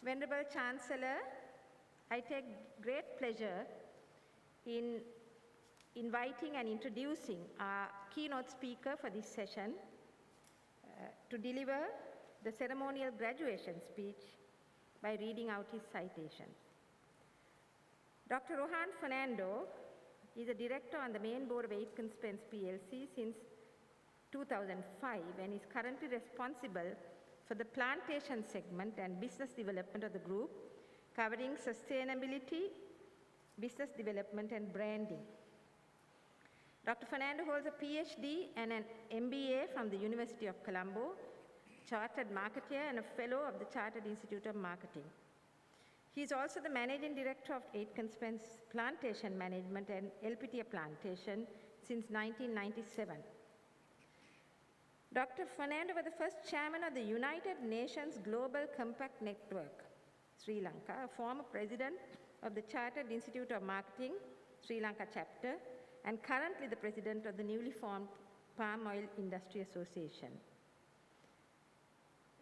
Venerable Chancellor, I take great pleasure in inviting and introducing our keynote speaker for this session to deliver the ceremonial graduation speech by reading out his citation. Dr. Rohan Fernando is a director on the main board of Aitken Spence PLC since 2005 and is currently responsible for the Plantation segment and business development of the group, covering sustainability, business development, and branding. Dr. Fernando holds a PhD and an MBA from the University of Colombo, chartered marketeer and a fellow of the Chartered Institute of Marketing. He is also the managing director of Aitken Spence Plantation Management and Elpitiya Plantation since 1997. Dr. Fernando was the first chairman of the United Nations Global Compact Network, Sri Lanka, a former president of the Chartered Institute of Marketing, Sri Lanka chapter, and currently the president of the newly formed Palm Oil Industry Association.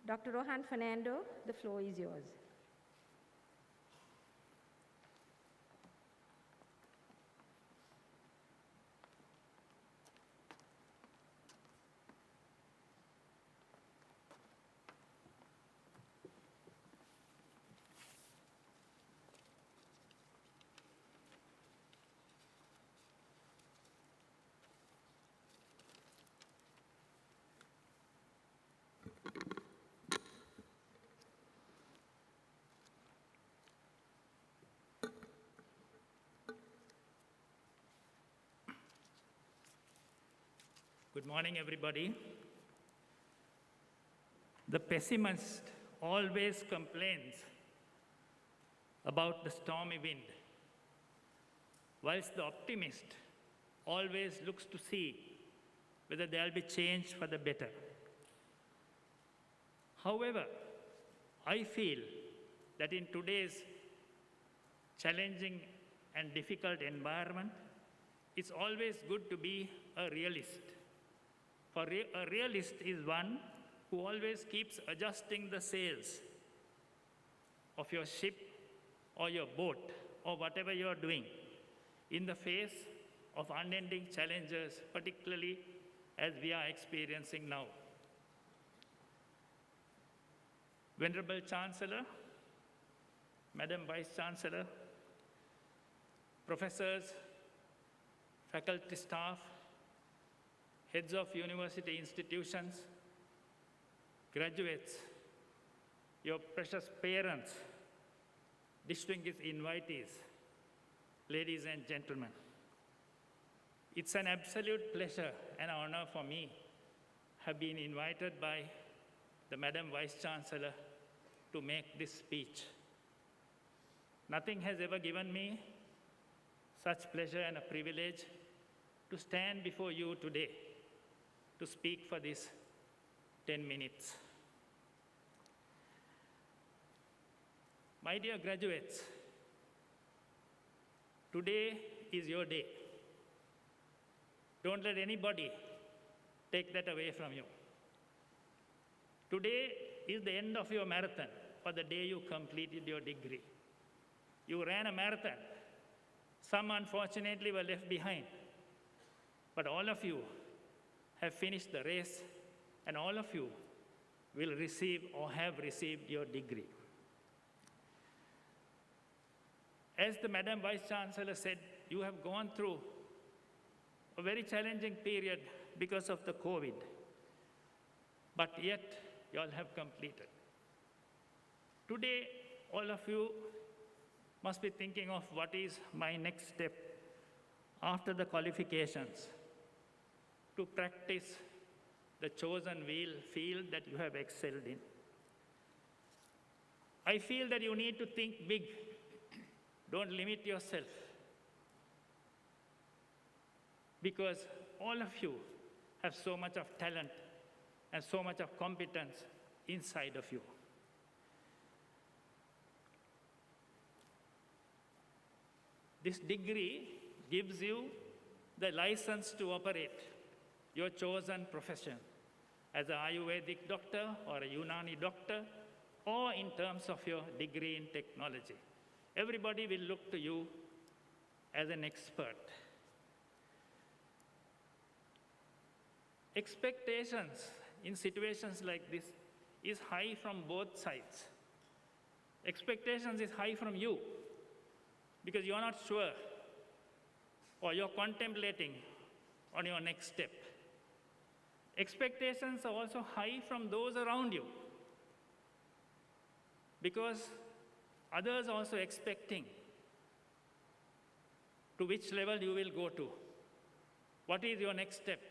Dr. Rohan Fernando, the floor is yours. Good morning, everybody. The pessimist always complains about the stormy wind, whilst the optimist always looks to see whether there will be change for the better. However, I feel that in today's challenging and difficult environment, it's always good to be a realist. For a realist is one who always keeps adjusting the sails of your ship or your boat or whatever you're doing in the face of unending challenges, particularly as we are experiencing now. Venerable Chancellor, Madam Vice Chancellor, professors, faculty staff, heads of university institutions, graduates, your precious parents, distinguished invitees, ladies and gentlemen. It's an absolute pleasure and honor for me to have been invited by the Madam Vice Chancellor to make this speech. Nothing has ever given me such pleasure and a privilege to stand before you today to speak for this 10 minutes. My dear graduates, today is your day. Don't let anybody take that away from you. Today is the end of your marathon, or the day you completed your degree. You ran a marathon. Some, unfortunately, were left behind. But all of you have finished the race, and all of you will receive or have received your degree. As the Madam Vice Chancellor said, you have gone through a very challenging period because of the COVID, but yet you all have completed. Today, all of you must be thinking of what is my next step after the qualifications to practice the chosen field that you have excelled in. I feel that you need to think big. Don't limit yourself, because all of you have so much of talent and so much of competence inside of you. This degree gives you the license to operate your chosen profession as an Ayurvedic doctor or a Unani doctor or in terms of your degree in technology. Everybody will look to you as an expert. Expectations in situations like this is high from both sides. Expectations is high from you because you're not sure or you're contemplating on your next step. Expectations are also high from those around you because others are also expecting to which level you will go to. What is your next step?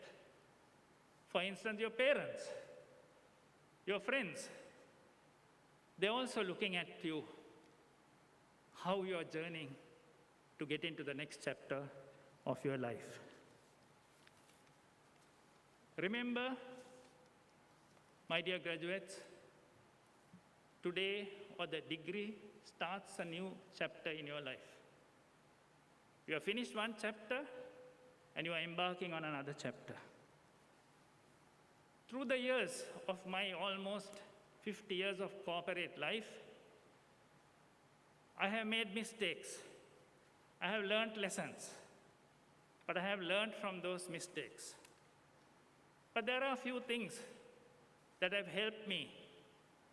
For instance, your parents, your friends, they're also looking at you, how you are journeying to get into the next chapter of your life. Remember, my dear graduates, today or the degree starts a new chapter in your life. You have finished one chapter and you are embarking on another chapter. Through the years of my almost 50 years of corporate life, I have made mistakes. I have learned lessons, but I have learned from those mistakes. But there are a few things that have helped me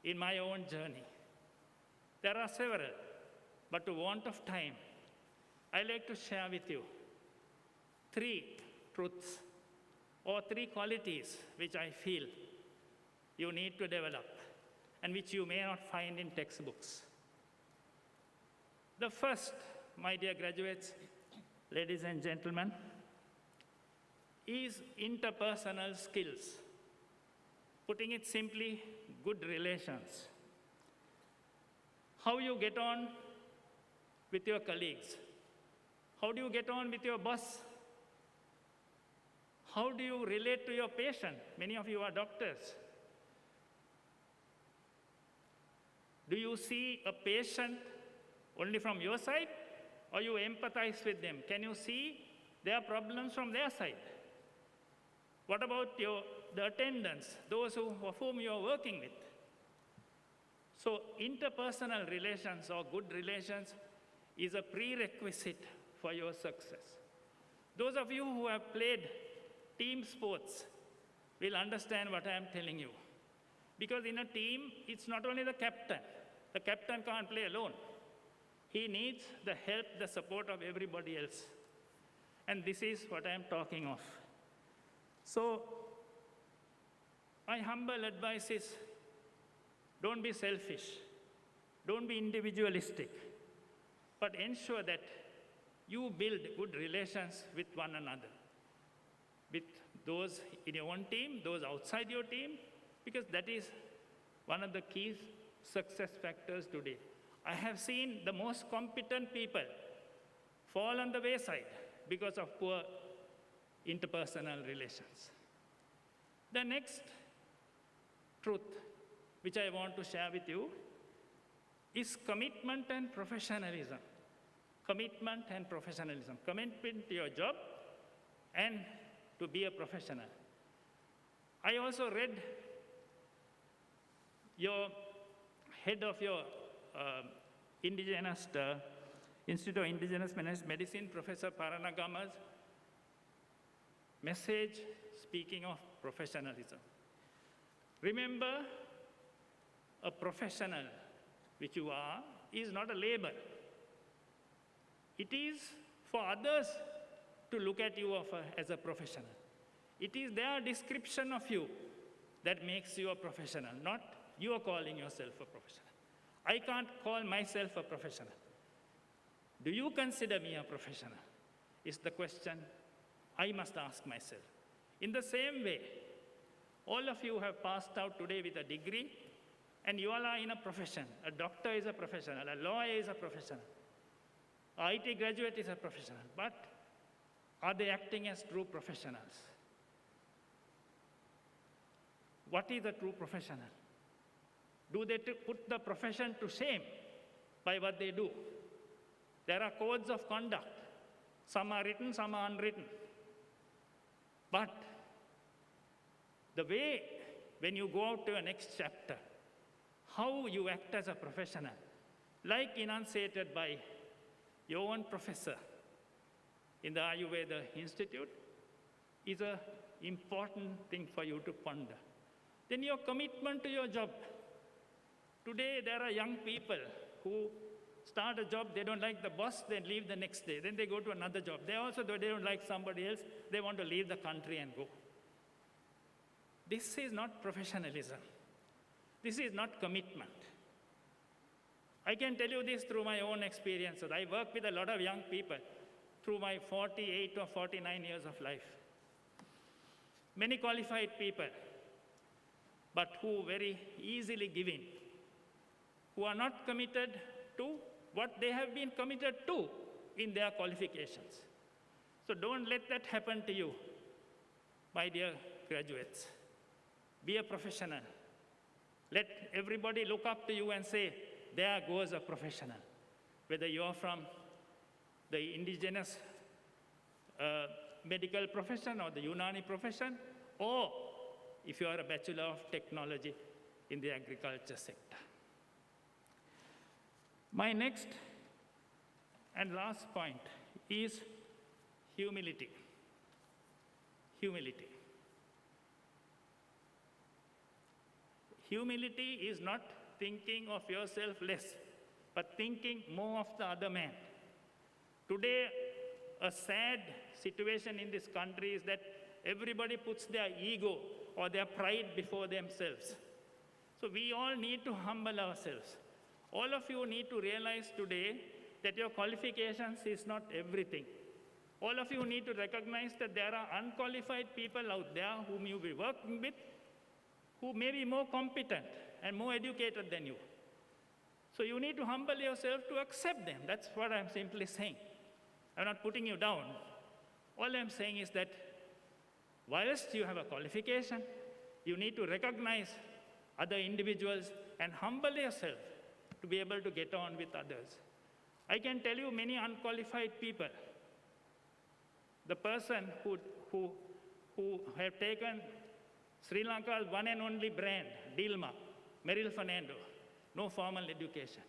in my own journey. There are several, but to want of time, I like to share with you 3 truths or 3 qualities which I feel you need to develop and which you may not find in textbooks. The first, my dear graduates, ladies and gentlemen, is interpersonal skills. Putting it simply, good relations. How you get on with your colleagues. How do you get on with your boss? How do you relate to your patient? Many of you are doctors. Do you see a patient only from your side, or you empathize with them? Can you see their problems from their side? What about the attendants, those of whom you are working with? So interpersonal relations or good relations is a prerequisite for your success. Those of you who have played team sports will understand what I am telling you. Because in a team, it's not only the captain. The captain can't play alone. He needs the help, the support of everybody else. And this is what I am talking of. So, my humble advice is, don't be selfish. Don't be individualistic. But ensure that you build good relations with one another. With those in your own team, those outside your team, because that is one of the key success factors today. I have seen the most competent people fall on the wayside because of poor interpersonal relations. The next truth which I want to share with you is commitment and professionalism. Commitment and professionalism. Commitment to your job and to be a professional. I also read your head of your Institute of Indigenous Medicine, Professor Paranagama's message speaking of professionalism. Remember, a professional, which you are, is not a labor. It is for others to look at you as a professional. It is their description of you that makes you a professional, not you are calling yourself a professional. I can't call myself a professional. Do you consider me a professional? Is the question I must ask myself. In the same way, all of you have passed out today with a degree, and you all are in a profession. A doctor is a professional, a lawyer is a professional, an IT graduate is a professional. But are they acting as true professionals? What is a true professional? Do they put the profession to shame by what they do? There are codes of conduct. Some are written, some are unwritten. But the way, when you go out to your next chapter, how you act as a professional, like enunciated by your own professor in the Ayurveda Institute, is an important thing for you to ponder. Then your commitment to your job. Today, there are young people who start a job, they don't like the boss, they leave the next day. Then they go to another job. They don't like somebody else, they want to leave the country and go. This is not professionalism. This is not commitment. I can tell you this through my own experiences. I work with a lot of young people through my 48 or 49 years of life. Many qualified people, but who very easily give in, who are not committed to what they have been committed to in their qualifications. So don't let that happen to you, my dear graduates. Be a professional. Let everybody look up to you and say, there goes a professional. Whether you're from the indigenous medical profession or the Unani profession, or if you are a Bachelor of Technology in the agriculture sector. My next and last point is humility. Humility. Humility is not thinking of yourself less, but thinking more of the other man. Today, a sad situation in this country is that everybody puts their ego or their pride before themselves. So we all need to humble ourselves. All of you need to realize today that your qualifications is not everything. All of you need to recognize that there are unqualified people out there whom you'll be working with, who may be more competent and more educated than you. So you need to humble yourself to accept them. That's what I'm simply saying. I'm not putting you down. All I'm saying is that whilst you have a qualification, you need to recognize other individuals and humble yourself to be able to get on with others. I can tell you many unqualified people. The person who have taken Sri Lanka's one and only brand, Dilma, Rohan Fernando, no formal education.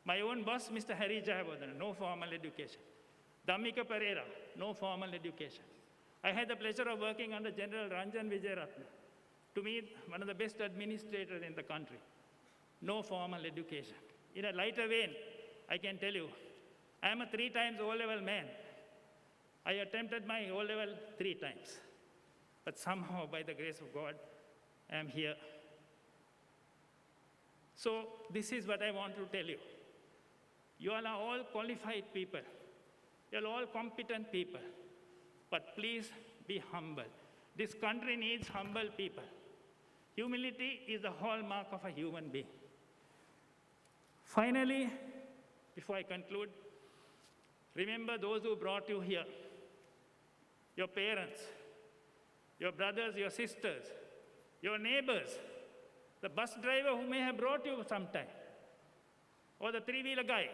My own boss, Mr. Harry Jayawardena, no formal education. Dhammika Pereira, no formal education. I had the pleasure of working under General Ranjan Wijeyaratne, to me, one of the best administrators in the country. No formal education. In a lighter vein, I can tell you, I am a 3 times O-level man. I attempted my O-level 3 times. But somehow, by the grace of God, I am here. So this is what I want to tell you. You all are all qualified people. You are all competent people. But please be humble. This country needs humble people. Humility is the hallmark of a human being. Finally, before I conclude, remember those who brought you here. Your parents, your brothers, your sisters, your neighbors, the bus driver who may have brought you sometime, or the 3-wheeler guy,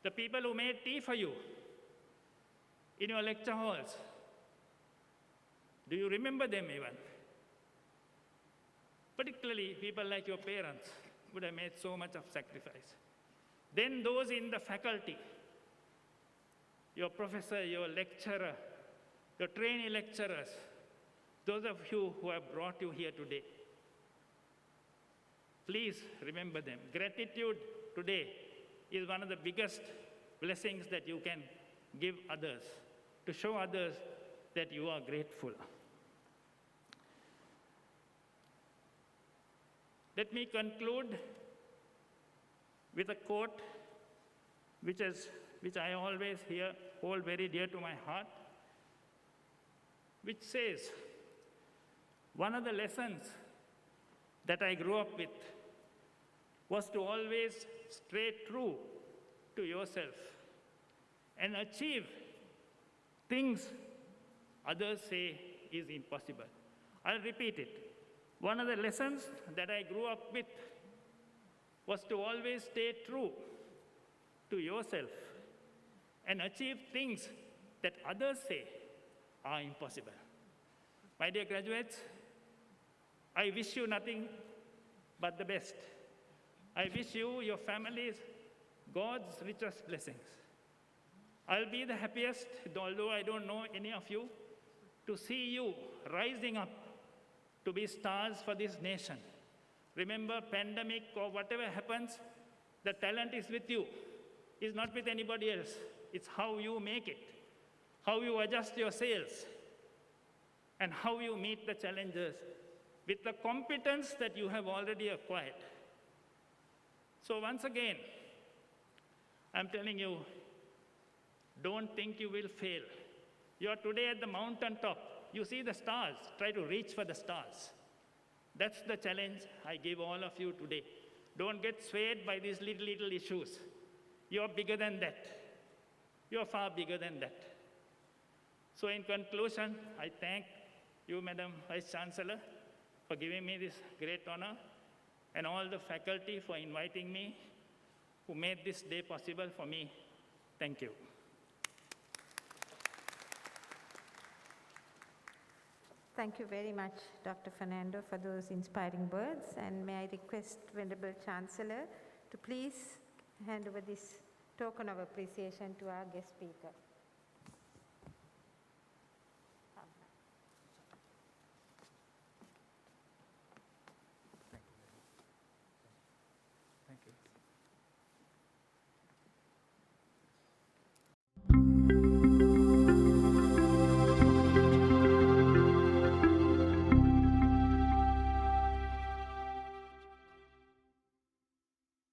the people who made tea for you in your lecture halls. Do you remember them even? Particularly people like your parents would have made so much of sacrifice. Then those in the faculty, your professor, your lecturer, your trainee lecturers, those of you who have brought you here today. Please remember them. Gratitude today is one of the biggest blessings that you can give others, to show others that you are grateful. Let me conclude with a quote which I always hold very dear to my heart, which says, one of the lessons that I grew up with was to always stay true to yourself and achieve things others say is impossible. I'll repeat it. One of the lessons that I grew up with was to always stay true to yourself and achieve things that others say are impossible. My dear graduates, I wish you nothing but the best. I wish you, your families, God's richest blessings. I'll be the happiest, although I don't know any of you, to see you rising up to be stars for this nation. Remember, pandemic or whatever happens, the talent is with you. It's not with anybody else. It's how you make it, how you adjust your sales, and how you meet the challenges with the competence that you have already acquired. So once again, I'm telling you, don't think you will fail. You are today at the mountaintop. You see the stars. Try to reach for the stars. That's the challenge I give all of you today. Don't get swayed by these little issues. You're bigger than that. You're far bigger than that. So in conclusion, I thank you, Madam Vice Chancellor, for giving me this great honor, and all the faculty for inviting me, who made this day possible for me. Thank you. Thank you very much, Dr. Fernando, for those inspiring words. And may I request Venerable Chancellor to please hand over this token of appreciation to our guest speaker.